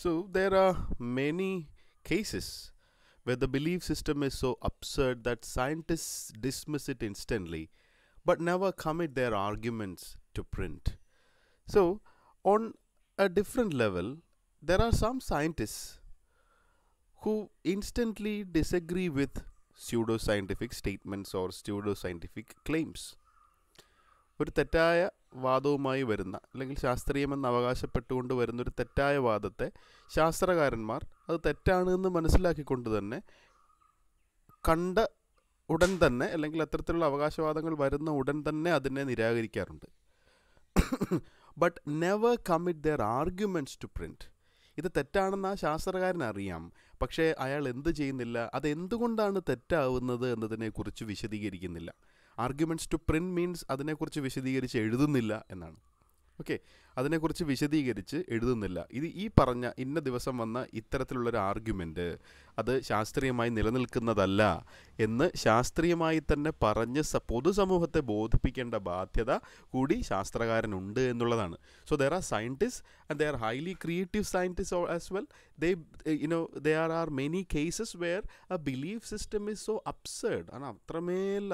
So there are many cases where the belief system is so absurd that scientists dismiss it instantly but never commit their arguments to print. So, on a different level, there are some scientists who instantly disagree with pseudoscientific statements or pseudoscientific claims. ഒരു തെറ്റായ വാദവുമായി വരുന്ന അല്ലെങ്കിൽ ശാസ്ത്രീയമെന്ന് അവകാശപ്പെട്ടുകൊണ്ട് വരുന്ന ഒരു തെറ്റായ വാദത്തെ ശാസ്ത്രകാരന്മാർ അത് തെറ്റാണ് എന്ന് മനസ്സിലാക്കിക്കൊണ്ട് തന്നെ കണ്ട ഉടൻ തന്നെ അല്ലെങ്കിൽ അത്തരത്തിലുള്ള അവകാശവാദങ്ങൾ വരുന്ന ഉടൻ തന്നെ അതിനെ നിരാകരിക്കാറുണ്ട്. But never commit their arguments to print. ഇത് തെറ്റാണെന്ന് ആ ശാസ്ത്രകാരൻ അറിയാം, പക്ഷേ അയാൾ എന്ത് ചെയ്യുന്നില്ല, അതെന്തുകൊണ്ടാണ് തെറ്റാവുന്നത് എന്നതിനെക്കുറിച്ച് വിശദീകരിക്കുന്നില്ല. ആർഗ്യുമെൻറ്റ്സ് ടു പ്രിൻറ്റ് മീൻസ് അതിനെക്കുറിച്ച് വിശദീകരിച്ച് എഴുതുന്നില്ല എന്നാണ്. ഓക്കെ, അതിനെക്കുറിച്ച് വിശദീകരിച്ച് എഴുതുന്നില്ല. ഈ പറഞ്ഞ ഇന്ന ദിവസം വന്ന ഇത്തരത്തിലുള്ളൊരു ആർഗ്യുമെൻറ്റ് അത് ശാസ്ത്രീയമായി നിലനിൽക്കുന്നതല്ല എന്ന് ശാസ്ത്രീയമായി തന്നെ പറഞ്ഞ് പൊതുസമൂഹത്തെ ബോധിപ്പിക്കേണ്ട ബാധ്യത കൂടി ശാസ്ത്രകാരനുണ്ട് എന്നുള്ളതാണ്. So there are scientist and there are highly creative scientist as well. there are many cases where a belief system is so absurd. അത്രമേൽ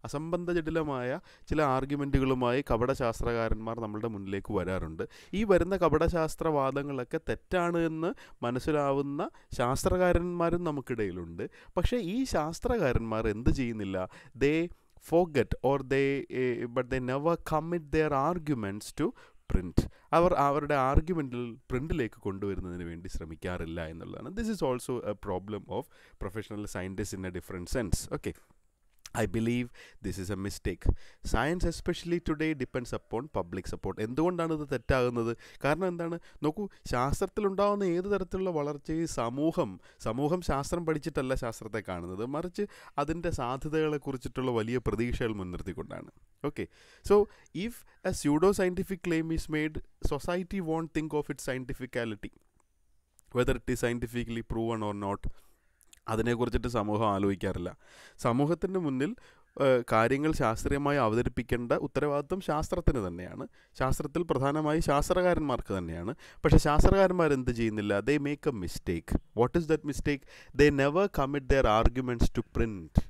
അസംബന്ധജടിലമായ ചില ആർഗ്യുമെൻറ്റുകളുമായി കപടശാസ്ത്രകാരന്മാർ നമ്മളുടെ മുന്നിലേക്ക് വരാറുണ്ട്. ഈ വരുന്ന കപടശാസ്ത്രവാദങ്ങളൊക്കെ തെറ്റാണ് എന്ന് മനസ്സിലാവുന്ന ശാസ്ത്രകാരന്മാരും നമുക്കിടയിലുണ്ട്. പക്ഷേ ഈ ശാസ്ത്രകാരന്മാർ എന്ത് ചെയ്യുന്നില്ല? ദേ forget or but they never commit their arguments to print. അവരുടെ ആർഗ്യുമെൻറ്റിൽ പ്രിൻറ്റിലേക്ക് കൊണ്ടുവരുന്നതിന് വേണ്ടി ശ്രമിക്കാറില്ല എന്നുള്ളതാണ്. This is also A problem of professional scientist in A different sense. Okay, I believe this is a mistake. Science especially today depends upon public support. എന്തുകൊണ്ടാണ് ഇത് തെറ്റാകുന്നത്? കാരണം എന്താണ്? നോക്കൂ, ശാസ്ത്രത്തിലുണ്ടാകുന്ന ഏത് തരത്തിലുള്ള വളർച്ചയും സമൂഹം ശാസ്ത്രം പഠിച്ചിട്ടല്ല ശാസ്ത്രത്തെ കാണുന്നത്, മറിച്ച് അതിൻ്റെ സാധ്യതകളെക്കുറിച്ചിട്ടുള്ള വലിയ പ്രതീക്ഷകൾ മുൻനിർത്തിക്കൊണ്ടാണ്. Okay, so if a pseudo scientific claim is made, society won't think of its scientificality, whether it is scientifically proven or not. അതിനെക്കുറിച്ചിട്ട് സമൂഹം ആലോചിക്കാറില്ല. സമൂഹത്തിൻ്റെ മുന്നിൽ കാര്യങ്ങൾ ശാസ്ത്രീയമായി അവതരിപ്പിക്കേണ്ട ഉത്തരവാദിത്വം ശാസ്ത്രത്തിന് തന്നെയാണ്. ശാസ്ത്രത്തിൽ പ്രധാനമായി ശാസ്ത്രകാരന്മാർക്ക് തന്നെയാണ്. പക്ഷേ ശാസ്ത്രകാരന്മാർ എന്ത് ചെയ്യുന്നില്ല? They make a mistake. What is that mistake? They never commit their arguments to print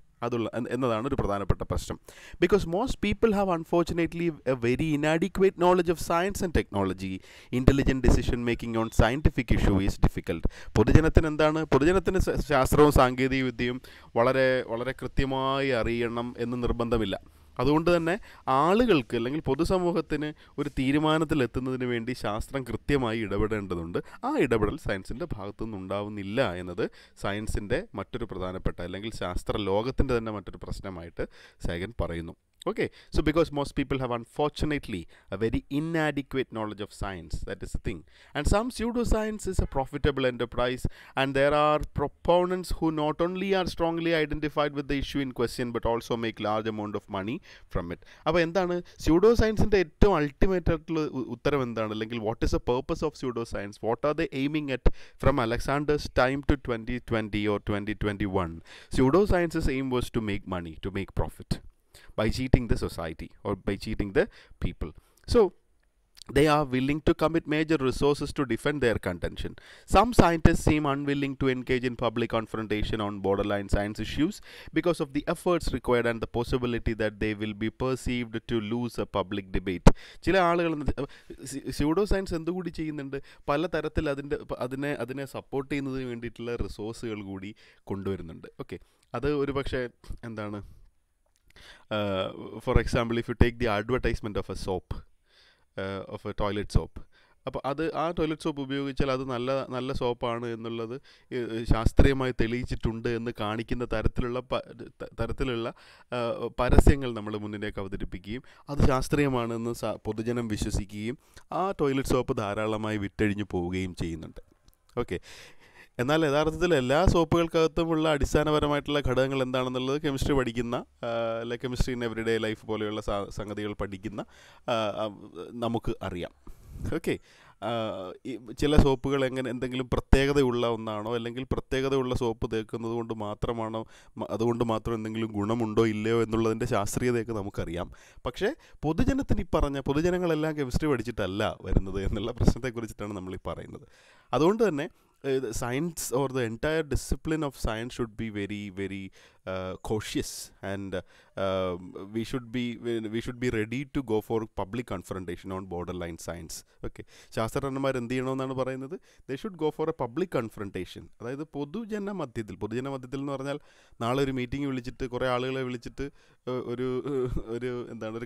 എന്നതാണ് ഒരു പ്രധാനപ്പെട്ട പ്രശ്നം. Because most people have unfortunately a very inadequate knowledge of science and technology. Intelligent decision making on scientific issue is difficult. പൊതുജനത്തിന് ശാസ്ത്രവും സാങ്കേതിക വിദ്യയും വളരെ വളരെ കൃത്യമായി അറിയണം എന്ന് നിർബന്ധമില്ല. അതുകൊണ്ട് തന്നെ ആളുകൾക്ക് അല്ലെങ്കിൽ പൊതുസമൂഹത്തിന് ഒരു തീരുമാനത്തിലെത്തുന്നതിന് വേണ്ടി ശാസ്ത്രം കൃത്യമായി ഇടപെടേണ്ടതുണ്ട്. ആ ഇടപെടൽ സയൻസിൻ്റെ ഭാഗത്തുനിന്ന് ഉണ്ടാവുന്നില്ല എന്നത് സയൻസിൻ്റെ മറ്റൊരു പ്രധാനപ്പെട്ട അല്ലെങ്കിൽ ശാസ്ത്ര ലോകത്തിൻ്റെ തന്നെ മറ്റൊരു പ്രശ്നമായിട്ട് സൈഗൻ പറയുന്നു. Okay, so because most people have unfortunately a very inadequate knowledge of science, that is the thing. And some pseudoscience is a profitable enterprise, and there are proponents who not only are strongly identified with the issue in question but also make large amount of money from it. അപ്പോൾ എന്താണ് pseudo സയൻസിൻ്റെ ഏറ്റവും ultimate ആയിട്ടുള്ള ഉത്തരം എന്താണ്? അല്ലെങ്കിൽ what is a purpose of pseudo science? What are they aiming at from Alexander's time to 2020 or 2021? Pseudo science's aim was to make money, to make profit by cheating the society or by cheating the people. So they are willing to commit major resources to defend their contention. Some scientists seem unwilling to engage in public confrontation on borderline science issues because of the efforts required and the possibility that they will be perceived to lose a public debate. ചില ആളുകൾ pseudo science എന്തുകൂടി ചെയ്യുന്നുണ്ട്? പലതരത്തിൽ അതിനെ support ചെയ്യുന്നതിന് വേണ്ടിയിട്ടുള്ള റിസോഴ്സുകൾ കൂടി കൊണ്ടുവരുന്നുണ്ട്. Okay, അത് ഒരു പക്ഷേ എന്താണ്, for example, if you take the advertisement of a soap, of a toilet soap, അപ്പോൾ ആ ടോയ്ലറ്റ് സോപ്പ് ഉപയോഗിച്ചാൽ അത് നല്ല സോപ്പാണ് എന്നുള്ളത് ശാസ്ത്രീയമായി തെളിയിച്ചിട്ടുണ്ട് എന്ന് കാണിക്കുന്ന തരത്തിലുള്ള പരസ്യങ്ങൾ നമ്മൾ മുന്നിലേക്ക് അവതരിപ്പിക്കുകയും അത് ശാസ്ത്രീയമാണെന്ന് പൊതുജനം വിശ്വസിക്കുകയും ആ ടോയ്ലറ്റ് സോപ്പ് ധാരാളമായി വിറ്റഴിഞ്ഞു പോവുകയും ചെയ്യുന്നുണ്ട്. ഓക്കെ, എന്നാൽ യഥാർത്ഥത്തിൽ എല്ലാ സോപ്പുകൾക്കകത്തുമുള്ള അടിസ്ഥാനപരമായിട്ടുള്ള ഘടകങ്ങൾ എന്താണെന്നുള്ളത് കെമിസ്ട്രി പഠിക്കുന്ന അല്ലെങ്കിൽ കെമിസ്ട്രി ഇൻ എവറിഡേ ലൈഫ് പോലെയുള്ള സംഗതികൾ പഠിക്കുന്ന നമുക്ക് അറിയാം. ഓക്കെ, ചില സോപ്പുകൾ എന്തെങ്കിലും പ്രത്യേകതയുള്ള ഒന്നാണോ, അല്ലെങ്കിൽ പ്രത്യേകതയുള്ള സോപ്പ് തേക്കുന്നത് കൊണ്ട് മാത്രമാണോ, അതുകൊണ്ട് മാത്രം എന്തെങ്കിലും ഗുണമുണ്ടോ ഇല്ലയോ എന്നുള്ളതിൻ്റെ ശാസ്ത്രീയതയൊക്കെ നമുക്കറിയാം. പക്ഷേ പൊതുജനത്തിന് പൊതുജനങ്ങളെല്ലാം കെമിസ്ട്രി പഠിച്ചിട്ടല്ല വരുന്നത് എന്നുള്ള പ്രശ്നത്തെക്കുറിച്ചിട്ടാണ് നമ്മൾ ഈ പറയുന്നത്. അതുകൊണ്ട് തന്നെ science, or the entire discipline of science, should be very, very cautious, and we should be ready to go for public confrontation on borderline science. Okay, ശാസ്ത്രജ്ഞന്മാർ എന്ത് ചെയ്യണമെന്നാണ് പറയുന്നത്? they should go for a public confrontation. അതായത് പൊതുജന മധ്യത്തിൽ എന്ന് പറഞ്ഞാൽ നാളെ ഒരു മീറ്റിംഗ് വിളിച്ചിട്ട് കുറേ ആളുകളെ വിളിച്ചിട്ട് ഒരു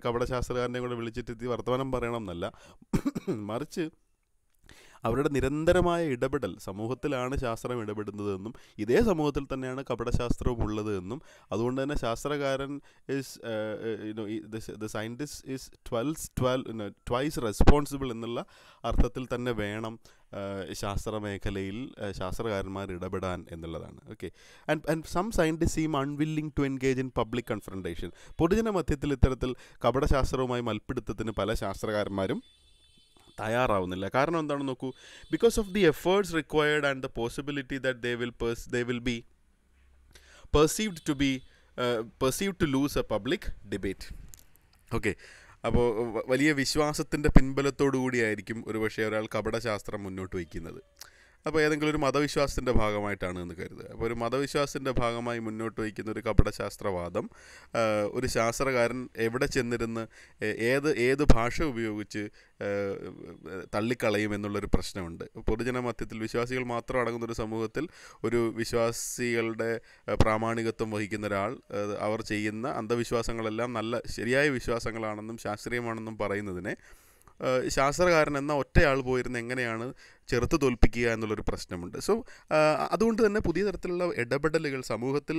കപടശാസ്ത്രകാരനെ കൂടെ വിളിച്ചിട്ട് വർത്തമാനം പറയണം എന്നല്ല, മറിച്ച് അവരുടെ നിരന്തരമായ ഇടപെടൽ, സമൂഹത്തിലാണ് ശാസ്ത്രം ഇടപെടുന്നതെന്നും ഇതേ സമൂഹത്തിൽ തന്നെയാണ് കപടശാസ്ത്രവും ഉള്ളത് എന്നും, അതുകൊണ്ട് തന്നെ ശാസ്ത്രകാരൻ the scientist is twice responsible എന്നുള്ള അർത്ഥത്തിൽ തന്നെ വേണം ശാസ്ത്രമേഖലയിൽ ശാസ്ത്രകാരന്മാർ ഇടപെടാൻ എന്നുള്ളതാണ്. Okay, and some scientist seem unwilling to engage in public confrontation. പൊതുജന മധ്യത്തിൽ ഇത്തരത്തിൽ കപടശാസ്ത്രവുമായി മൽപ്പിടുത്തത്തിന് പല ശാസ്ത്രകാരന്മാരും തയ്യാറാവുന്നില്ല. കാരണം എന്താണെന്ന് നോക്കൂ, because of the efforts required and the possibility that they will be perceived to lose a public debate. Okay, അപ്പോൾ വലിയ വിശ്വാസത്തിൻ്റെ പിൻബലത്തോടു കൂടിയായിരിക്കും ഒരുപക്ഷെ ഒരാൾ കപടശാസ്ത്രം മുന്നോട്ട് വയ്ക്കുന്നത്. അപ്പോൾ ഏതെങ്കിലും ഒരു മതവിശ്വാസത്തിൻ്റെ ഭാഗമായിട്ടാണ് എന്ന് കരുതുക. അപ്പോൾ ഒരു മതവിശ്വാസത്തിൻ്റെ ഭാഗമായി മുന്നോട്ട് വയ്ക്കുന്ന ഒരു കപടശാസ്ത്രവാദം ഒരു ശാസ്ത്രകാരൻ എവിടെ ചെന്നിരുന്ന് ഏത് ഭാഷ ഉപയോഗിച്ച് തള്ളിക്കളയും എന്നുള്ളൊരു പ്രശ്നമുണ്ട്. പൊതുജന മധ്യത്തിൽ വിശ്വാസികൾ മാത്രം അടങ്ങുന്നൊരു സമൂഹത്തിൽ ഒരു വിശ്വാസികളുടെ പ്രാമാണികത്വം വഹിക്കുന്ന ഒരാൾ അവർ ചെയ്യുന്ന അന്ധവിശ്വാസങ്ങളെല്ലാം ശരിയായ വിശ്വാസങ്ങളാണെന്നും ശാസ്ത്രീയമാണെന്നും പറയുന്നതിനെ ശാസ്ത്രകാരൻ എന്ന ഒറ്റയാൾ പോയിരുന്ന് എങ്ങനെയാണ് ചെറുത്ത് തോൽപ്പിക്കുക എന്നുള്ളൊരു പ്രശ്നമുണ്ട്. സോ അതുകൊണ്ട് തന്നെ പുതിയ തരത്തിലുള്ള ഇടപെടലുകൾ സമൂഹത്തിൽ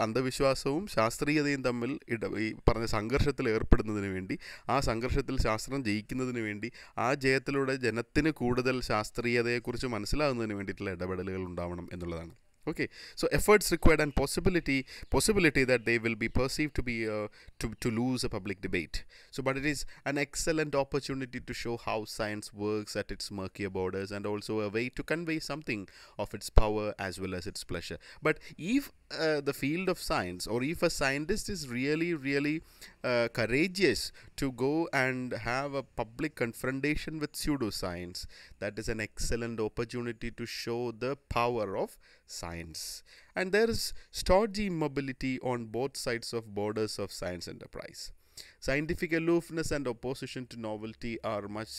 അന്ധവിശ്വാസവും ശാസ്ത്രീയതയും തമ്മിൽ ഈ പറഞ്ഞ സംഘർഷത്തിൽ ഏർപ്പെടുന്നതിന് വേണ്ടി, ആ സംഘർഷത്തിൽ ശാസ്ത്രം ജയിക്കുന്നതിന് വേണ്ടി, ആ ജയത്തിലൂടെ ജനത്തിന് കൂടുതൽ ശാസ്ത്രീയതയെക്കുറിച്ച് മനസ്സിലാകുന്നതിന് വേണ്ടിയിട്ടുള്ള ഇടപെടലുകൾ ഉണ്ടാവണം എന്നുള്ളതാണ്. Okay, so efforts required and possibility that they will be perceived to be to lose a public debate. So, but it is an excellent opportunity to show how science works at its murkier borders, and also a way to convey something of its power as well as its pleasure. But if the field of science, or if a scientist is really courageous to go and have a public confrontation with pseudoscience, that is an excellent opportunity to show the power of science. And there is stodgy immobility on both sides of borders of science enterprise. Scientific aloofness and opposition to novelty are much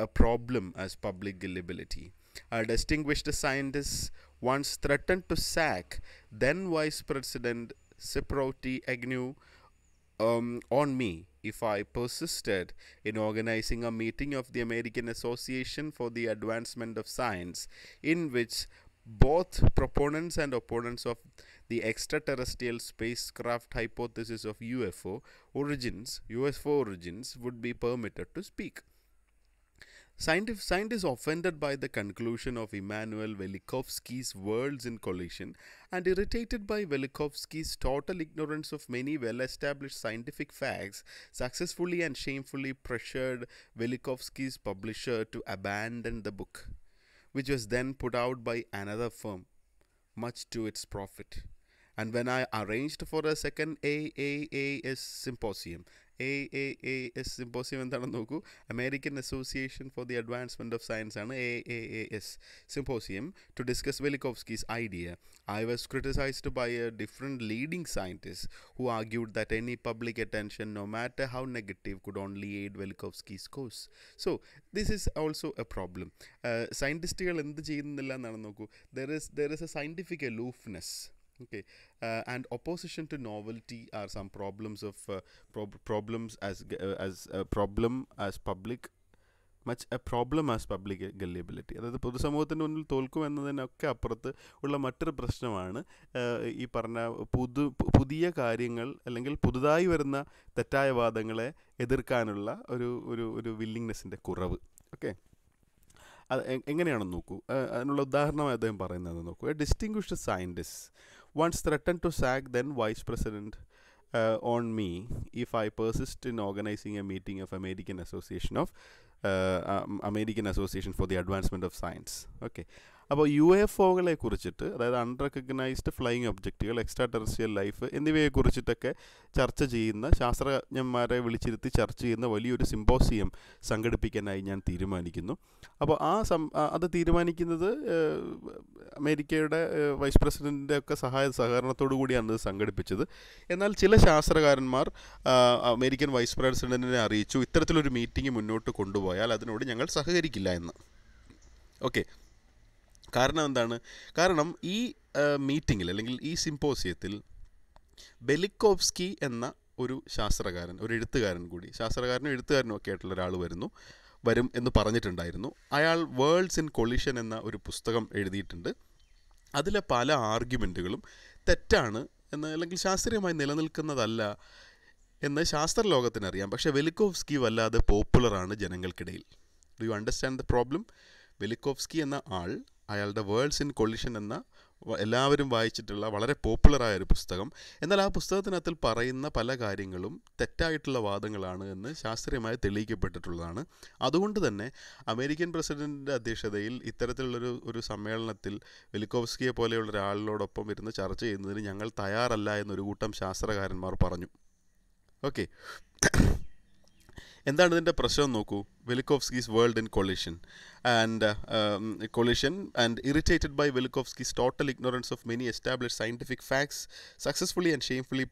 a problem as public gullibility. A distinguished scientist once threatened to sack then Vice President Ciproti Agnew on me if I persisted in organizing a meeting of the American Association for the Advancement of Science, in which both proponents and opponents of the extraterrestrial spacecraft hypothesis of UFO origins would be permitted to speak. Scientists offended by the conclusion of Immanuel Velikovsky's Worlds in Collision and irritated by Velikovsky's total ignorance of many well-established scientific facts, successfully and shamefully pressured Velikovsky's publisher to abandon the book, which was then put out by another firm, much to its profit. And when I arranged for a second AAAS symposium എന്താണെന്ന് നോക്കൂ, American association for the advancement of science ആണ് AAAS symposium, to discuss Velikovsky's idea, I was criticized by a different leading scientist who argued that any public attention, no matter how negative, could only aid Velikovsky's cause. So this is also a problem. സയൻറ്റിസ്റ്റുകൾ എന്ത് ചെയ്യുന്നില്ല എന്നാണ് നോക്കൂ, there is a scientific aloofness. Okay, and opposition to novelty are some problems of problems as a problem as public gullibility. അതായത് പൊതുസമൂഹത്തിന് മുന്നിൽ തോൽക്കും എന്നതിനൊക്കെ അപ്പുറത്ത് ഉള്ള മറ്റൊരു പ്രശ്നമാണ് ഈ പറഞ്ഞ പുതിയ കാര്യങ്ങൾ അല്ലെങ്കിൽ പുതുതായി വരുന്ന തെറ്റായ വാദങ്ങളെ എതിർക്കാനുള്ള ഒരു വില്ലിങ്നെസ്സിൻ്റെ കുറവ്. ഓക്കെ, അത് എങ്ങനെയാണെന്ന് നോക്കൂ. അതിനുള്ള ഉദാഹരണമായി അദ്ദേഹം പറയുന്നത് നോക്കൂ. A distinguished scientist once threatened to sack then Vice President on me if I persist in organizing a meeting of American Association of American association for the advancement of science. Okay, അപ്പോൾ UFOകളെ കുറിച്ചിട്ട്, അതായത് unrecognised flying ഒബ്ജക്റ്റുകൾ, extra terrestrial life എന്നിവയെക്കുറിച്ചിട്ടൊക്കെ ചർച്ച ചെയ്യുന്ന, ശാസ്ത്രജ്ഞന്മാരെ വിളിച്ചിരുത്തി ചർച്ച ചെയ്യുന്ന വലിയൊരു symposium സംഘടിപ്പിക്കാനായി ഞാൻ തീരുമാനിക്കുന്നു. അപ്പോൾ അത് തീരുമാനിക്കുന്നത് അമേരിക്കയുടെ വൈസ് പ്രസിഡൻറ്റിൻ്റെ ഒക്കെ സഹകരണത്തോടു കൂടിയാണ് ഇത് സംഘടിപ്പിച്ചത്. എന്നാൽ ചില ശാസ്ത്രകാരന്മാർ അമേരിക്കൻ വൈസ് പ്രസിഡൻറ്റിനെ അറിയിച്ചു, ഇത്തരത്തിലൊരു മീറ്റിംഗ് മുന്നോട്ട് കൊണ്ടുപോയാൽ അതിനോട് ഞങ്ങൾ സഹകരിക്കില്ല എന്ന്. ഓക്കെ, കാരണം എന്താണ്? കാരണം ഈ മീറ്റിങ്ങിൽ അല്ലെങ്കിൽ ഈ സിമ്പോസിയത്തിൽ ബെലിക്കോവ്സ്കി എന്ന ഒരു ശാസ്ത്രകാരൻ, ഒരു എഴുത്തുകാരൻ കൂടി, ശാസ്ത്രകാരനും എഴുത്തുകാരനും ഒക്കെ ആയിട്ടുള്ള ഒരാൾ വരും എന്ന് പറഞ്ഞിട്ടുണ്ടായിരുന്നു. അയാൾ വേൾഡ്സ് ഇൻ കൊളിഷൻ എന്ന ഒരു പുസ്തകം എഴുതിയിട്ടുണ്ട്. അതിലെ പല ആർഗ്യുമെൻറ്റുകളും തെറ്റാണ് എന്ന്, അല്ലെങ്കിൽ ശാസ്ത്രീയമായി നിലനിൽക്കുന്നതല്ല എന്ന് ശാസ്ത്രലോകത്തിനറിയാം. പക്ഷേ വെലിക്കോവ്സ്കി വല്ലാതെ പോപ്പുലറാണ് ജനങ്ങൾക്കിടയിൽ. Do you understand the problem? Velikovsky എന്ന ആൾ, അയാളുടെ വേൾഡ്സ് ഇൻ കൊളിഷൻ എന്ന എല്ലാവരും വായിച്ചിട്ടുള്ള വളരെ പോപ്പുലറായ ഒരു പുസ്തകം. എന്നാൽ ആ പുസ്തകത്തിനകത്തിൽ പറയുന്ന പല കാര്യങ്ങളും തെറ്റായിട്ടുള്ള വാദങ്ങളാണ് എന്ന് ശാസ്ത്രീയമായി തെളിയിക്കപ്പെട്ടിട്ടുള്ളതാണ്. അതുകൊണ്ട് തന്നെ അമേരിക്കൻ പ്രസിഡൻറ്റിൻ്റെ അധ്യക്ഷതയിൽ ഇത്തരത്തിലുള്ളൊരു സമ്മേളനത്തിൽ വെലിക്കോവ്സ്കിയെ പോലെയുള്ള ഒരാളിനോടൊപ്പം ഇരുന്ന് ചർച്ച ചെയ്യുന്നതിന് ഞങ്ങൾ തയ്യാറല്ല എന്നൊരു കൂട്ടം ശാസ്ത്രകാരന്മാർ പറഞ്ഞു. ഓക്കെ, എന്താണ് ഇതിൻ്റെ പ്രശ്നം നോക്കൂ. Velikovsky's world in collision and irritated by Velikovsky's total ignorance of many established scientific facts successfully and shamefully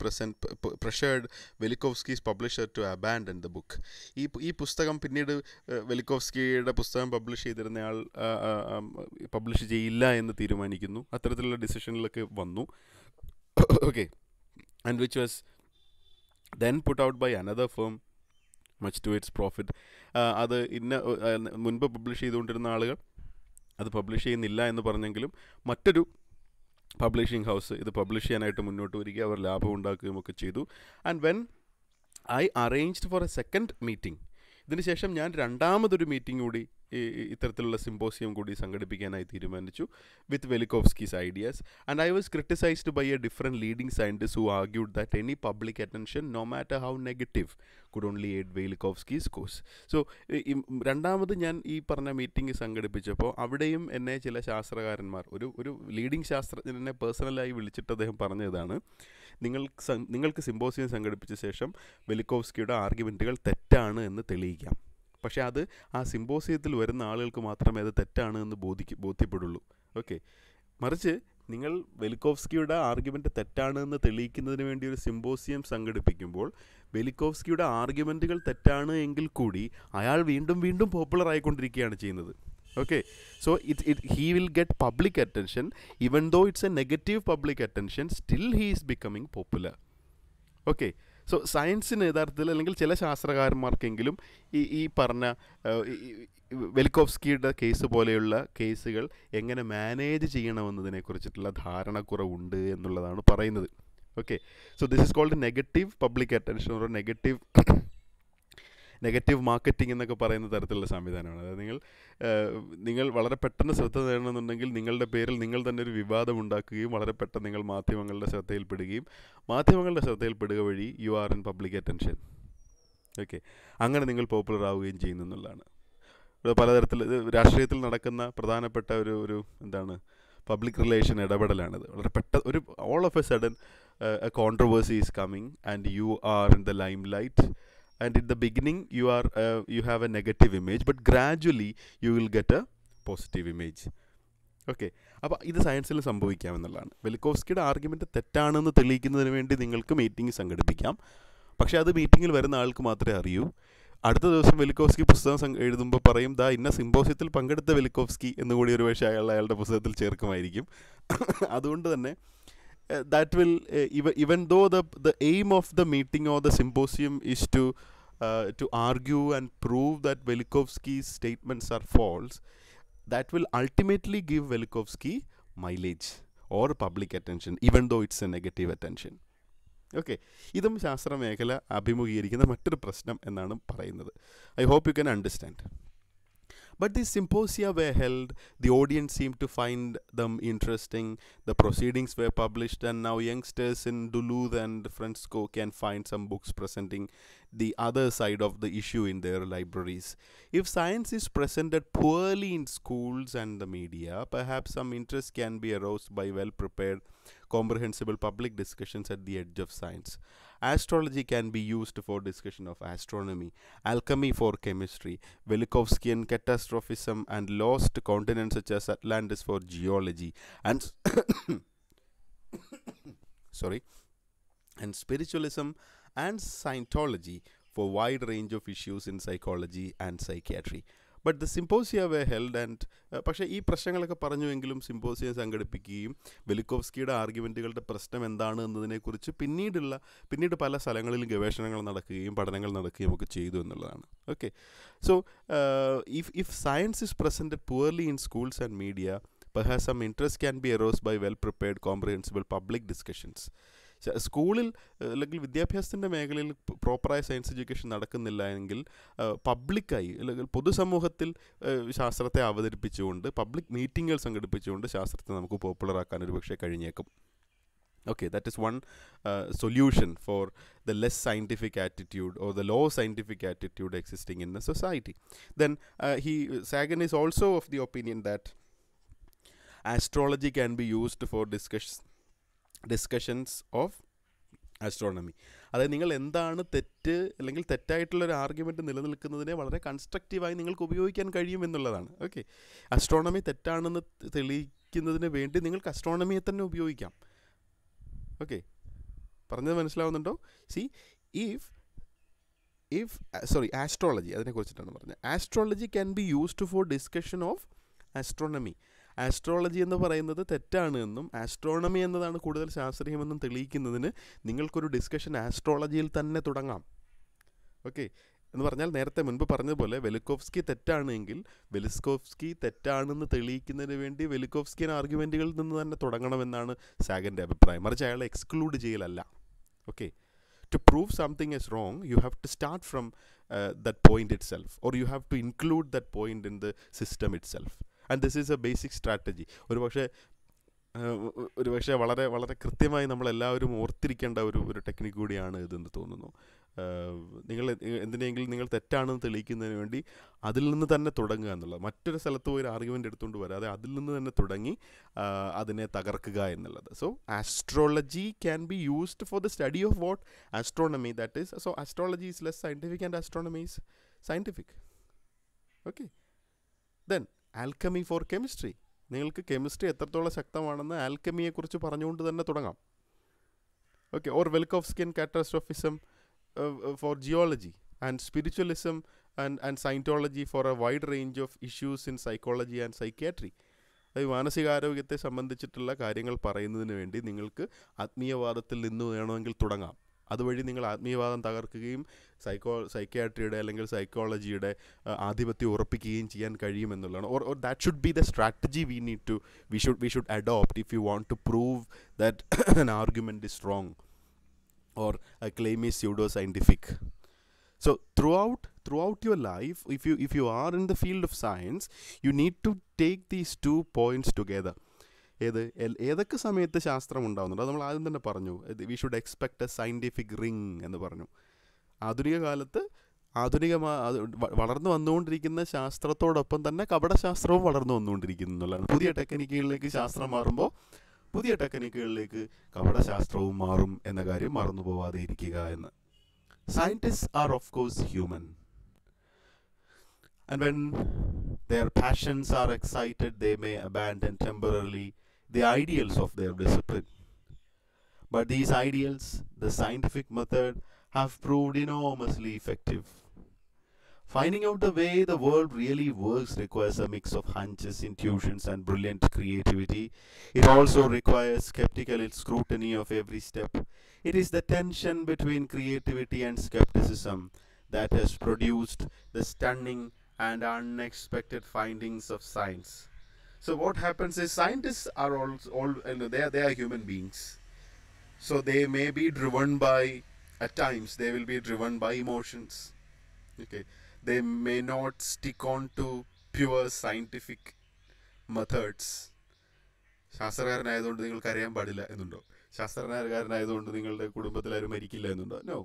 pressured Velikovsky's publisher to abandon the book. ഈ പുസ്തകം പിന്നീട് വെലിക്കോവ്സ്കിയുടെ പുസ്തകം പബ്ലിഷ് ചെയ്തിരുന്നയാൾ പബ്ലിഷ് ചെയ്യില്ല എന്ന് തീരുമാനിക്കുന്നു. അത്തരത്തിലുള്ള ഡിസിഷനിലൊക്കെ വന്നു. Okay, and which was then put out by another firm much to its profit. അത് മുൻപ് പബ്ലിഷ് ചെയ്തുകൊണ്ടിരുന്ന ആളുകൾ അത് പബ്ലിഷ് ചെയ്യുന്നില്ല എന്ന് പറഞ്ഞെങ്കിലും മറ്റൊരു പബ്ലിഷിംഗ് ഹൗസ് ഇത് പബ്ലിഷ് ചെയ്യാനായിട്ട് മുന്നോട്ട് വരികയും അവർ ലാഭം ഉണ്ടാക്കുകയും ഒക്കെ ചെയ്തു. And when I arranged for a second meeting, ഇതിനുശേഷം ഞാൻ രണ്ടാമതൊരു മീറ്റിംഗ് കൂടി ഇത്തരത്തിലുള്ള സിമ്പോസിയം കൂടി സംഘടിപ്പിക്കാനായി തീരുമാനിച്ചു with Velikovsky's ideas. And I was criticised by a different leading scientist who argued that any public attention no matter how negative could only aid Velikovsky's cause. So രണ്ടാമത് ഞാൻ ഈ പറഞ്ഞ മീറ്റിംഗ് സംഘടിപ്പിച്ചപ്പോൾ അവിടെയും എന്നെ ചില ശാസ്ത്രകാരന്മാർ, ഒരു ലീഡിംഗ് ശാസ്ത്രജ്ഞനെ പേഴ്സണലായി വിളിച്ചിട്ട് അദ്ദേഹം പറഞ്ഞതാണ്, നിങ്ങൾക്ക് സിമ്പോസിയം സംഘടിപ്പിച്ച ശേഷം വെലിക്കോവ്സ്കിയുടെ ആർഗ്യുമെൻറ്റുകൾ തെറ്റാണ് എന്ന് തെളിയിക്കാം. പക്ഷേ അത് ആ സിമ്പോസിയത്തിൽ വരുന്ന ആളുകൾക്ക് മാത്രമേ അത് തെറ്റാണ് എന്ന് ബോധ്യപ്പെടുള്ളൂ. ഓക്കെ, മറിച്ച് നിങ്ങൾ വെലിക്കോവ്സ്കിയുടെ ആർഗ്യുമെൻറ്റ് തെറ്റാണ് എന്ന് തെളിയിക്കുന്നതിന് വേണ്ടി ഒരു സിമ്പോസിയം സംഘടിപ്പിക്കുമ്പോൾ വെലിക്കോവ്സ്കിയുടെ ആർഗ്യുമെൻറ്റുകൾ തെറ്റാണ് എങ്കിൽ കൂടി അയാൾ വീണ്ടും വീണ്ടും പോപ്പുലർ ആയിക്കൊണ്ടിരിക്കുകയാണ് ചെയ്യുന്നത്. Okay, so he will get public attention, even though it's a negative public attention, still he is becoming popular. Okay, so സയൻസിന് യഥാർത്ഥത്തിൽ അല്ലെങ്കിൽ ചില ശാസ്ത്രകാരന്മാർക്കെങ്കിലും ഈ പറഞ്ഞ വെലിക്കോവ്സ്കിയുടെ കേസ് പോലെയുള്ള കേസുകൾ എങ്ങനെ മാനേജ് ചെയ്യണമെന്നതിനെക്കുറിച്ചിട്ടുള്ള ധാരണക്കുറവുണ്ട് എന്നുള്ളതാണ് പറയുന്നത്. Okay, so this is called negative public attention or negative marketing എന്നൊക്കെ പറയുന്ന തരത്തിലുള്ള സംവിധാനമാണ്. അതായത് നിങ്ങൾ വളരെ പെട്ടെന്ന് ശ്രദ്ധ നേടണമെന്നുണ്ടെങ്കിൽ നിങ്ങളുടെ പേരിൽ നിങ്ങൾ തന്നെ ഒരു വിവാദം ഉണ്ടാക്കുകയും വളരെ പെട്ടെന്ന് നിങ്ങൾ മാധ്യമങ്ങളുടെ ശ്രദ്ധയിൽപ്പെടുകയും മാധ്യമങ്ങളുടെ ശ്രദ്ധയിൽപ്പെടുക വഴി you are in public attention. Okay, അങ്ങനെ നിങ്ങൾ പോപ്പുലർ ആവുകയും ചെയ്യുന്നു എന്നുള്ളതാണ്. പലതരത്തിൽ രാഷ്ട്രീയത്തിൽ നടക്കുന്ന പ്രധാനപ്പെട്ട ഒരു പബ്ലിക് റിലേഷൻ ഇടപെടലാണിത്. വളരെ പെട്ടെന്ന് all of A sudden A controversy is coming and you are in the lime light. And in the beginning you have a negative image, but gradually you will get a positive image. Okay, അപ്പോൾ ഇത് സയൻസിൽ സംഭവിക്കാമെന്നുള്ളതാണ്. വെലിക്കോവ്സ്കിയുടെ argument തെറ്റാണെന്ന് തെളിയിക്കുന്നതിന് വേണ്ടി നിങ്ങൾക്ക് meeting സംഘടിപ്പിക്കാം. പക്ഷേ അത് മീറ്റിങ്ങിൽ വരുന്ന ആൾക്ക് മാത്രമേ അറിയൂ. അടുത്ത ദിവസം വെലിക്കോവ്സ്കി പുസ്തകം എഴുതുമ്പോൾ പറയും, ഇന്ന സിമ്പോസിയത്തിൽ പങ്കെടുത്ത വെലിക്കോവ്സ്കി എന്നുകൂടി ഒരു പക്ഷേ അയാളുടെ പുസ്തകത്തിൽ ചേർക്കുമായിരിക്കും. അതുകൊണ്ട് തന്നെ that will even though the aim of the meeting or the symposium is to argue and prove that Velikovsky's statements are false, that will ultimately give Velikovsky mileage or public attention, even though it's a negative attention. Okay, ഇതും ശാസ്ത്രമേഖല അഭിമുഖീകരിക്കുന്ന മറ്റൊരു പ്രശ്നം എന്നാണ് പറയുന്നത്. I hope you can understand. But these symposia were held, the audience seemed to find them interesting, the proceedings were published, and now youngsters in Duluth and Fresno can find some books presenting the other side of the issue in their libraries. If science is presented poorly in schools and the media, perhaps some interest can be aroused by well prepared, comprehensible public discussions at the edge of science. Astrology can be used for discussion of astronomy, alchemy for chemistry, Velikovskian catastrophism, and lost continents such as Atlantis for geology, and sorry, and spiritualism and Scientology for wide range of issues in psychology and psychiatry. But the symposia were held and പക്ഷേ ഈ പ്രശ്നങ്ങളൊക്കെ പറഞ്ഞുവെങ്കിലും symposium സംഘടിപ്പിക്കുകയും വെലിക്കോവ്സ്കിയുടെ ആർഗ്യുമെൻറ്റുകളുടെ പ്രശ്നം എന്താണ് എന്നതിനെക്കുറിച്ച് പിന്നീട് പല സ്ഥലങ്ങളിലും ഗവേഷണങ്ങൾ നടക്കുകയും പഠനങ്ങൾ നടക്കുകയും ഒക്കെ ചെയ്തു എന്നുള്ളതാണ്. Okay, so if science is presented poorly in schools and media, perhaps some interest can be aroused by well prepared, comprehensible public discussions. സ്കൂളിൽ അല്ലെങ്കിൽ വിദ്യാഭ്യാസത്തിൻ്റെ മേഖലയിൽ പ്രോപ്പറായ സയൻസ് എഡ്യൂക്കേഷൻ നടക്കുന്നില്ല എങ്കിൽ പബ്ലിക്കായി അല്ലെങ്കിൽ പൊതുസമൂഹത്തിൽ ശാസ്ത്രത്തെ അവതരിപ്പിച്ചുകൊണ്ട് പബ്ലിക് മീറ്റിങ്ങുകൾ സംഘടിപ്പിച്ചുകൊണ്ട് ശാസ്ത്രത്തെ നമുക്ക് പോപ്പുലറാക്കാൻ ഒരു പക്ഷേ കഴിഞ്ഞേക്കും. Okay, that is one solution for the less scientific attitude or the low scientific attitude existing in the society. Then Sagan is also of the opinion that astrology can be used for discussions of astronomy. അതായത് നിങ്ങൾ എന്താണ് തെറ്റ് അല്ലെങ്കിൽ തെറ്റായിട്ടുള്ളൊരു argument നിലനിൽക്കുന്നതിനെ വളരെ കൺസ്ട്രക്റ്റീവായി നിങ്ങൾക്ക് ഉപയോഗിക്കാൻ കഴിയും എന്നുള്ളതാണ്. ഓക്കെ, അസ്ട്രോണമി തെറ്റാണെന്ന് തെളിയിക്കുന്നതിന് വേണ്ടി നിങ്ങൾക്ക് അസ്ട്രോണമിയെ തന്നെ ഉപയോഗിക്കാം. ഓക്കെ, പറഞ്ഞത് മനസ്സിലാവുന്നുണ്ടോ? സി ആസ്ട്രോളജി, അതിനെക്കുറിച്ചിട്ടാണ് പറഞ്ഞത്. Astrology can be used for discussion of astronomy. Astrology എന്ന് പറയുന്നത് തെറ്റാണ് എന്നും ആസ്ട്രോണമി എന്നതാണ് കൂടുതൽ ശാസ്ത്രീയമെന്നും തെളിയിക്കുന്നതിന് നിങ്ങൾക്കൊരു ഡിസ്കഷൻ ആസ്ട്രോളജിയിൽ തന്നെ തുടങ്ങാം. ഓക്കെ, എന്ന് പറഞ്ഞാൽ നേരത്തെ മുൻപ് പറഞ്ഞതുപോലെ വെലിക്കോവ്സ്കി തെറ്റാണെങ്കിൽ വെലിക്കോവ്സ്കി തെറ്റാണെന്ന് തെളിയിക്കുന്നതിന് വേണ്ടി വെലിക്കോവ്സ്കിയൻ ആർഗ്യുമെൻറ്റുകളിൽ നിന്ന് തന്നെ തുടങ്ങണമെന്നാണ് സാഗൻ്റെ അഭിപ്രായം. മറിച്ച് അയാളെ എക്സ്ക്ലൂഡ് ചെയ്യലല്ല. Okay, to prove something is wrong, you have to start from that point itself, or you have to include that point in the system itself. And this is a basic strategy. ഒരു പക്ഷേ വളരെ വളരെ കൃത്യമായി നമ്മളെല്ലാവരും ഓർത്തിരിക്കേണ്ട ഒരു technique കൂടിയാണ് ഇതെന്ന് തോന്നുന്നു. നിങ്ങൾ എന്തിനെങ്കിലും നിങ്ങൾ തെറ്റാണെന്ന് തെളിയിക്കുന്നതിന് വേണ്ടി അതിൽ നിന്ന് തന്നെ തുടങ്ങുക എന്നുള്ളത്. മറ്റൊരു സ്ഥലത്ത് പോയി ഒരു ആർഗ്യുമെൻ്റ് എടുത്തുകൊണ്ട് വരാതെ അതിൽ നിന്ന് തന്നെ തുടങ്ങി അതിനെ തകർക്കുക എന്നുള്ളത്. So astrology can be used for the study of what astronomy, that is. So astrology is less scientific and astronomy is scientific. Okay, then alchemy for chemistry. നിങ്ങൾക്ക് കെമിസ്ട്രി എത്രത്തോളം ശക്തമാണെന്ന് ആൽക്കമിയെക്കുറിച്ച് പറഞ്ഞുകൊണ്ട് തന്നെ തുടങ്ങാം. Okay, or Velikovskian catastrophism for geology, and spiritualism and Scientology for a wide range of issues in psychology and psychiatry. മാനസികാരോഗ്യത്തെ സംബന്ധിച്ചിട്ടുള്ള കാര്യങ്ങൾ പറയുന്നതിന് വേണ്ടി നിങ്ങൾക്ക് ആത്മീയവാദത്തിൽ നിന്ന് വേണമെങ്കിൽ തുടങ്ങാം. അതുവഴി നിങ്ങൾ ആത്മീയവാദം തകർക്കുകയും സൈക്യാട്രിയുടെ അല്ലെങ്കിൽ സൈക്കോളജിയുടെ ആധിപത്യം ഉറപ്പിക്കുകയും ചെയ്യാൻ കഴിയുമെന്നുള്ളതാണ്. or that should be the strategy we should adopt if you want to prove that an argument is wrong or a claim is pseudo-scientific. So throughout your life, if you are in the field of science, you need to take these 2 points together. ഏതൊക്കെ സമയത്ത് ശാസ്ത്രം ഉണ്ടാകുന്നുണ്ട് അത് നമ്മൾ ആദ്യം തന്നെ പറഞ്ഞു. We should expect A scientific ring എന്ന് പറഞ്ഞു. ആധുനിക കാലത്ത് വളർന്നു വന്നുകൊണ്ടിരിക്കുന്ന ശാസ്ത്രത്തോടൊപ്പം തന്നെ കപടശാസ്ത്രവും വളർന്നു വന്നുകൊണ്ടിരിക്കുന്നു എന്നുള്ളതാണ്. പുതിയ ടെക്നിക്കുകളിലേക്ക് ശാസ്ത്രം മാറുമ്പോൾ പുതിയ ടെക്നിക്കുകളിലേക്ക് കപടശാസ്ത്രവും മാറും എന്ന കാര്യം മറന്നു പോവാതെ ഇരിക്കുക എന്ന്. Scientists are of course human, and when their passions are excited, they may abandon temporarily the ideals of their discipline. But these ideals, the scientific method, have proved enormously effective. Finding out the way the world really works requires a mix of hunches, intuitions, and brilliant creativity. It also requires skeptical scrutiny of every step. It is the tension between creativity and skepticism that has produced the stunning and unexpected findings of science. So what happens is scientists are they are human beings. So they may be driven by, at times they will be driven by emotions. Okay. They may not stick on to pure scientific methods. ശാസ്ത്രകാരനായതുകൊണ്ട് നിങ്ങൾക്ക് അറിയാൻ പാടില്ല എന്നുണ്ടോ? ശാസ്ത്രകാരനായതുകൊണ്ട് നിങ്ങളുടെ കുടുംബത്തിൽ ആരും മരിക്കില്ല എന്നുണ്ടോ? No.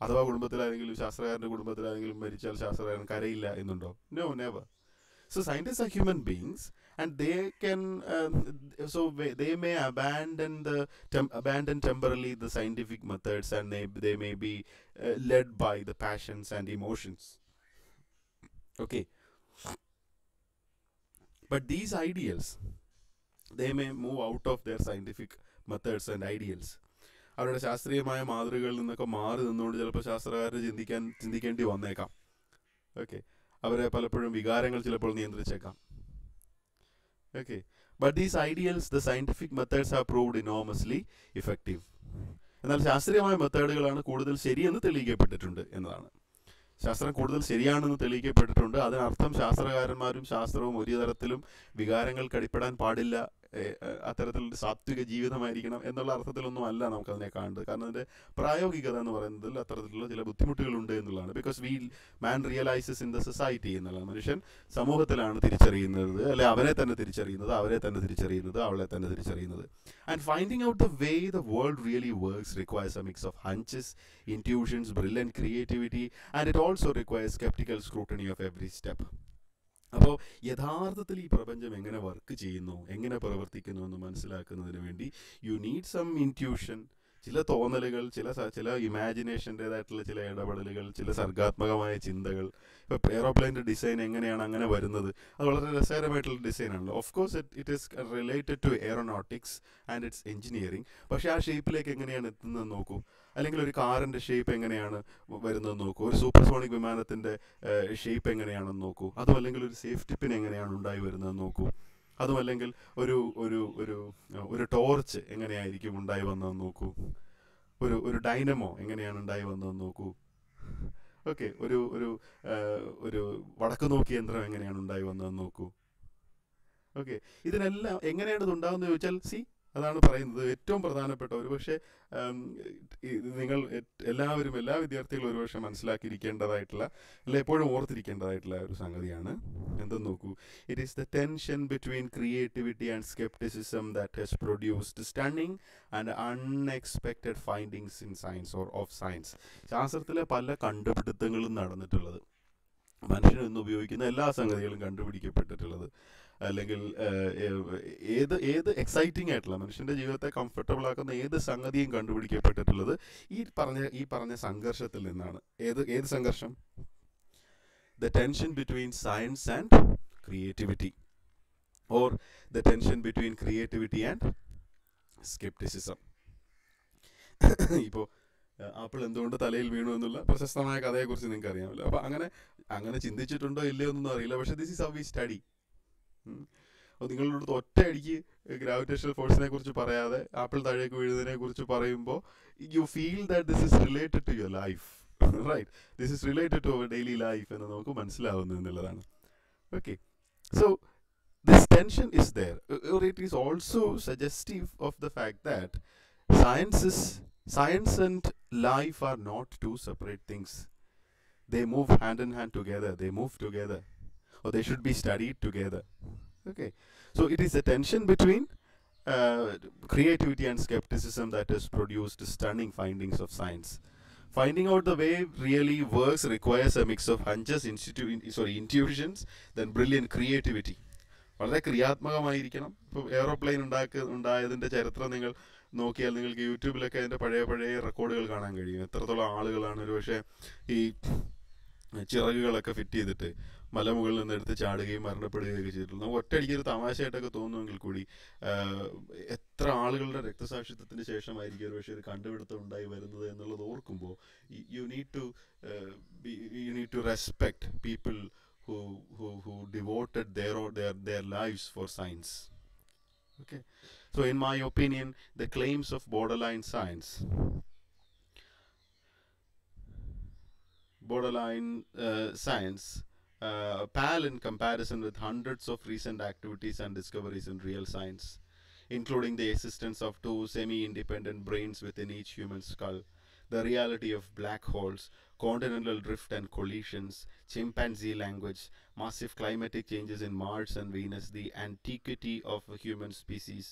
അഥവാ കുടുംബത്തിലാരെങ്കിലും ശാസ്ത്രകാരൻ്റെ കുടുംബത്തിലാരെങ്കിലും മരിച്ചാൽ ശാസ്ത്രകാരൻ കരയില്ല എന്നുണ്ടോ? No, never. So scientists are human beings, and they can they may abandon temporarily the scientific methods, and they may be led by the passions and emotions. Okay, but these ideals, they may move out of their scientific methods and ideals. അവരുടെ ശാസ്ത്രീയമായ മാതൃകകളിൽ നിന്നൊക്കെ മാറി നിന്നുകൊണ്ട് ചിലപ്പോൾ ശാസ്ത്രകാരന് ചിന്തിക്കേണ്ടി വന്നേക്കാം. Okay, അവരെ പലപ്പോഴും വികാരങ്ങൾ ചിലപ്പോൾ നിയന്ത്രിച്ചേക്കാം. Okay, but these ideals, the scientific methods have proved enormously effective. എന്നാൽ ശാസ്ത്രീയമായ മെത്തേഡുകളാണ് കൂടുതൽ ശരിയെന്ന് തെളിയിക്കപ്പെട്ടിട്ടുണ്ട് എന്നതാണ്. ശാസ്ത്രം കൂടുതൽ ശരിയാണെന്ന് തെളിയിക്കപ്പെട്ടിട്ടുണ്ട്. അതിനർത്ഥം ശാസ്ത്രകാരന്മാരും ശാസ്ത്രവും ഒരു തരത്തിലും വികാരങ്ങൾക്ക് അടിപ്പെടാൻ പാടില്ല, അത്തരത്തിലൊരു സാത്വിക ജീവിതമായിരിക്കണം എന്നുള്ള അർത്ഥത്തിലൊന്നും അല്ല നമുക്കതിനെ കാണുന്നത്. കാരണം അതിൻ്റെ പ്രായോഗികത എന്ന് പറയുന്നതിൽ അത്തരത്തിലുള്ള ചില ബുദ്ധിമുട്ടുകളുണ്ട് എന്നുള്ളതാണ്. Because man realises in the society എന്നുള്ളത്. മനുഷ്യൻ സമൂഹത്തിലാണ് തിരിച്ചറിയുന്നത്, അല്ലെ അവനെ തന്നെ തിരിച്ചറിയുന്നത്, അവരെ തന്നെ തിരിച്ചറിയുന്നത്, അവളെ തന്നെ തിരിച്ചറിയുന്നത്. And finding out the way the world really works requires a mix of hunches, intuitions, brilliant creativity, and it also requires skeptical scrutiny of every step. അപ്പോൾ യഥാർത്ഥത്തിൽ ഈ പ്രപഞ്ചം എങ്ങനെ വർക്ക് ചെയ്യുന്നു, എങ്ങനെ പ്രവർത്തിക്കുന്നു എന്ന് മനസ്സിലാക്കുന്നതിന് വേണ്ടി യു നീഡ് സം ഇൻറ്റ്യൂഷൻ, ചില തോന്നലുകൾ, ചില ഇമാജിനേഷൻ്റേതായിട്ടുള്ള ചില ഇടപെടലുകൾ, ചില സർഗാത്മകമായ ചിന്തകൾ. ഇപ്പോൾ എയ്റോപ്ലെയിൻ്റെ ഡിസൈൻ എങ്ങനെയാണ് അങ്ങനെ വരുന്നത്? അത് വളരെ രസകരമായിട്ടുള്ള ഡിസൈനാണല്ലോ. Of course it is related to aeronautics and its engineering. പക്ഷേ ആ ഷേപ്പിലേക്ക് എങ്ങനെയാണ് എത്തുന്നതെന്ന് നോക്കൂ. അല്ലെങ്കിൽ ഒരു കാറിൻ്റെ ഷേപ്പ് എങ്ങനെയാണ് വരുന്നതെന്ന് നോക്കൂ. ഒരു സൂപ്പർസോണിക് വിമാനത്തിൻ്റെ ഷേപ്പ് എങ്ങനെയാണെന്ന് നോക്കൂ. അതും അല്ലെങ്കിൽ ഒരു സേഫ്റ്റി പിൻ എങ്ങനെയാണ് ഉണ്ടായി വരുന്നതെന്ന് നോക്കൂ. അതുമല്ലെങ്കിൽ ഒരു ഒരു ഒരു ഒരു ടോർച്ച് എങ്ങനെയായിരിക്കും ഉണ്ടായി വന്നതെന്ന് നോക്കൂ. ഒരു ഡൈനമോ എങ്ങനെയാണ് ഉണ്ടായി വന്നതെന്ന് നോക്കൂ. ഓക്കെ, ഒരു വടക്ക് നോക്കി യന്ത്രം എങ്ങനെയാണ് ഉണ്ടായി വന്നതെന്ന് നോക്കൂ. ഓക്കെ, ഇതിനെല്ലാം എങ്ങനെയാണ് ഇത് ഉണ്ടാകുന്നത് ചോദിച്ചാൽ അതാണ് പറയുന്നത്. ഏറ്റവും പ്രധാനപ്പെട്ട ഒരുപക്ഷെ നിങ്ങൾ എല്ലാവരും, എല്ലാ വിദ്യാർത്ഥികളും ഒരുപക്ഷെ മനസ്സിലാക്കിയിരിക്കേണ്ടതായിട്ടുള്ള, അല്ല എപ്പോഴും ഓർത്തിരിക്കേണ്ടതായിട്ടുള്ള ഒരു സംഗതിയാണ് എന്തെന്ന് നോക്കൂ. It is the tension between creativity and scepticism that has produced stunning and unexpected findings in science or of science. ശാസ്ത്രത്തിലെ പല കണ്ടുപിടുത്തങ്ങളും നടന്നിട്ടുള്ളത്, മനുഷ്യൻ ഇന്ന് ഉപയോഗിക്കുന്ന എല്ലാ സംഗതികളും കണ്ടുപിടിക്കപ്പെട്ടിട്ടുള്ളത്, അല്ലെങ്കിൽ ഏത് എക്സൈറ്റിംഗ് ആയിട്ടുള്ള മനുഷ്യൻ്റെ ജീവിതത്തെ കംഫർട്ടബിൾ ആക്കുന്ന ഏത് സംഗതിയും കണ്ടുപിടിക്കപ്പെട്ടിട്ടുള്ളത് ഈ പറഞ്ഞ സംഘർഷത്തിൽ നിന്നാണ്. ഏത് സംഘർഷം? The tension between science and creativity, or the tension between creativity and scepticism. ഇപ്പോൾ ആപ്പിൾ എന്തുകൊണ്ട് തലയിൽ വീണു എന്നുള്ള പ്രശസ്തമായ കഥയെക്കുറിച്ച് നിങ്ങൾക്ക് അറിയാമല്ലോ. അപ്പോൾ അങ്ങനെ ചിന്തിച്ചിട്ടുണ്ടോ ഇല്ലയോ എന്നൊന്നും അറിയില്ല. പക്ഷേ this is how we study. നിങ്ങളുടെ അടുത്ത് ഒറ്റയടിക്ക് ഗ്രാവിറ്റേഷണൽ ഫോഴ്സിനെ കുറിച്ച് പറയാതെ ആപ്പിൾ താഴേക്ക് വീഴുന്നതിനെ കുറിച്ച് പറയുമ്പോൾ you feel that this is related to your life, right? This is related to our daily life എന്ന് നമുക്ക് മനസ്സിലാവുന്നു എന്നുള്ളതാണ്. Okay, so this tension is there, or it is also suggestive of the fact that science and life are not two separate things. They move hand in hand together, they move together, or they should be studied together. Okay, so it is a tension between creativity and skepticism that has produced stunning findings of science. Finding out the way really works requires a mix of hunches, intuitions, then brilliant creativity. വളരെ ക്രിയാത്മകമായിരിക്കണം. ഇപ്പോൾ aeroplane ഉണ്ടായതിൻ്റെ ചരിത്രം നിങ്ങൾ നോക്കിയാൽ നിങ്ങൾക്ക് യൂട്യൂബിലൊക്കെ അതിൻ്റെ പഴയ റെക്കോർഡുകൾ കാണാൻ കഴിയും. എത്രത്തോളം ആളുകളാണ് ഒരുപക്ഷെ ഈ ചിറകുകളൊക്കെ ഫിറ്റ് ചെയ്തിട്ട് മലമുകളിൽ നിന്ന് എടുത്ത് ചാടുകയും മരണപ്പെടുകയൊക്കെ ചെയ്തിട്ടുള്ളത്. നമുക്ക് ഒറ്റയടിക്ക് ഒരു തമാശയായിട്ടൊക്കെ തോന്നുമെങ്കിൽ കൂടി എത്ര ആളുകളുടെ രക്തസാക്ഷിത്വത്തിന് ശേഷമായിരിക്കും ഒരുപക്ഷെ ഒരു കണ്ടുപിടുത്തം ഉണ്ടായി വരുന്നത് എന്നുള്ളത് ഓർക്കുമ്പോൾ you need to respect people who devoted their lives for science. Okay, so in my opinion, the claims of borderline science pale in comparison with hundreds of recent activities and discoveries in real science, including the existence of 2 semi-independent brains within each human skull, the reality of black holes, continental drift and collisions, chimpanzee language, massive climatic changes in Mars and Venus, the antiquity of a human species,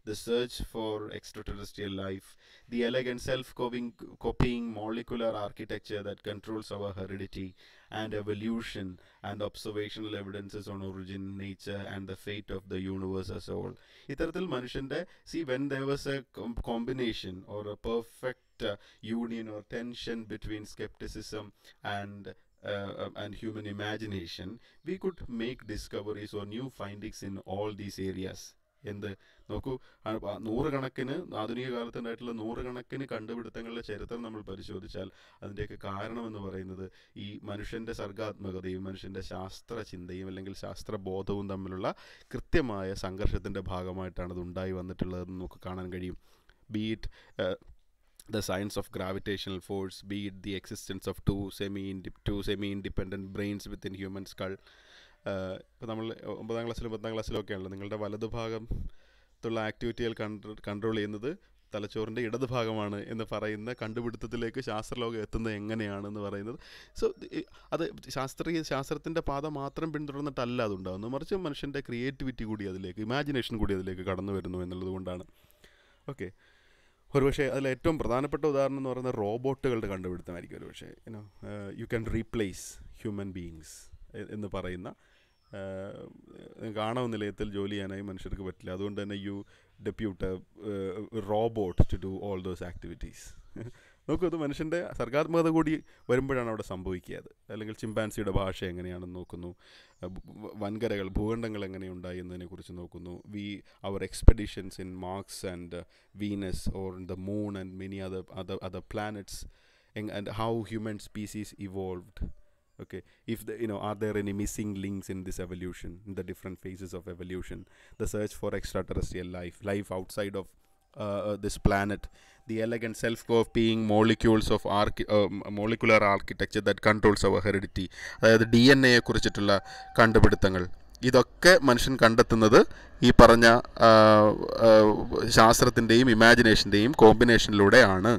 the search for extraterrestrial life, the elegant self-copying molecular architecture that controls our heredity, and evolution and observational evidences on origin, nature, and the fate of the universe as a whole. ഇത്തരത്തിൽ മനുഷ്യൻ്റെ when there was a combination or a perfect union or tension between skepticism and human imagination, we could make discoveries or new findings in all these areas. എന്ത് നോക്കൂ, നൂറുകണക്കിന് ആധുനിക കാലത്തുണ്ടായിട്ടുള്ള നൂറുകണക്കിന് കണ്ടുപിടുത്തങ്ങളുടെ ചരിത്രം നമ്മൾ പരിശോധിച്ചാൽ അതിൻ്റെയൊക്കെ കാരണമെന്ന് പറയുന്നത് ഈ മനുഷ്യൻ്റെ സർഗാത്മകതയും മനുഷ്യൻ്റെ ശാസ്ത്രചിന്തയും അല്ലെങ്കിൽ ശാസ്ത്രബോധവും തമ്മിലുള്ള കൃത്യമായ സംഘർഷത്തിൻ്റെ ഭാഗമായിട്ടാണ് അത് ഉണ്ടായി വന്നിട്ടുള്ളതെന്ന് നമുക്ക് കാണാൻ കഴിയും. B it the science of gravitational force, be it the existence of two semi-independent brains within human skull. ഇപ്പോൾ നമ്മൾ 9ാം ക്ലാസ്സിലും 10ാം ക്ലാസ്സിലൊക്കെ ആണല്ലോ നിങ്ങളുടെ വലതുഭാഗത്തുള്ള ആക്ടിവിറ്റികൾ കൺട്രോൾ ചെയ്യുന്നത് തലച്ചോറിൻ്റെ ഇടതുഭാഗമാണ് എന്ന് പറയുന്ന കണ്ടുപിടുത്തത്തിലേക്ക് ശാസ്ത്രലോകം എത്തുന്നത് എങ്ങനെയാണെന്ന് പറയുന്നത്. സോ അത് ശാസ്ത്രത്തിൻ്റെ പാത മാത്രം പിന്തുടർന്നിട്ടല്ല അതുണ്ടാകുന്നത്, മറിച്ച് മനുഷ്യൻ്റെ ക്രിയേറ്റിവിറ്റി കൂടി അതിലേക്ക്, ഇമാജിനേഷൻ കൂടി അതിലേക്ക് കടന്നു വരുന്നു എന്നുള്ളത് കൊണ്ടാണ്. ഓക്കെ, ഒരുപക്ഷെ അതിൽ ഏറ്റവും പ്രധാനപ്പെട്ട ഉദാഹരണം എന്ന് പറയുന്നത് റോബോട്ടുകളുടെ കണ്ടുപിടുത്തമായിരിക്കും. ഒരുപക്ഷെ you can replace human beings എന്ന് പറയുന്ന ആണവ നിലയത്തിൽ ജോലി ചെയ്യാനായി മനുഷ്യർക്ക് പറ്റില്ല. അതുകൊണ്ട് തന്നെ you depute robot to do all those activities. നോക്കൂ, അത് മനുഷ്യൻ്റെ സർഗാത്മകത കൂടി വരുമ്പോഴാണ് അവിടെ സംഭവിക്കുക. അല്ലെങ്കിൽ ചിമ്പാൻസിയുടെ ഭാഷ എങ്ങനെയാണെന്ന് നോക്കുന്നു, വൻകരകൾ ഭൂഖണ്ഡങ്ങൾ എങ്ങനെയുണ്ടായി എന്നതിനെക്കുറിച്ച് നോക്കുന്നു, അവർ expeditions in Mars and Venus or in the moon and many other planets, and how human species evolved. Okay, if are there any missing links in this evolution, in the different phases of evolution, the search for extraterrestrial life outside of this planet, the elegant self-copying molecules of molecular architecture that controls our heredity, അതായത് DNA കുറിച്ചിട്ടുള്ള കണ്ടുപിടുത്തങ്ങൾ, ഇതൊക്കെ മനുഷ്യൻ കണ്ടെത്തുന്നത് ഈ പറഞ്ഞ ശാസ്ത്രത്തിൻ്റെയും ഇമാജിനേഷൻ്റെയും കോമ്പിനേഷനിലൂടെയാണ്.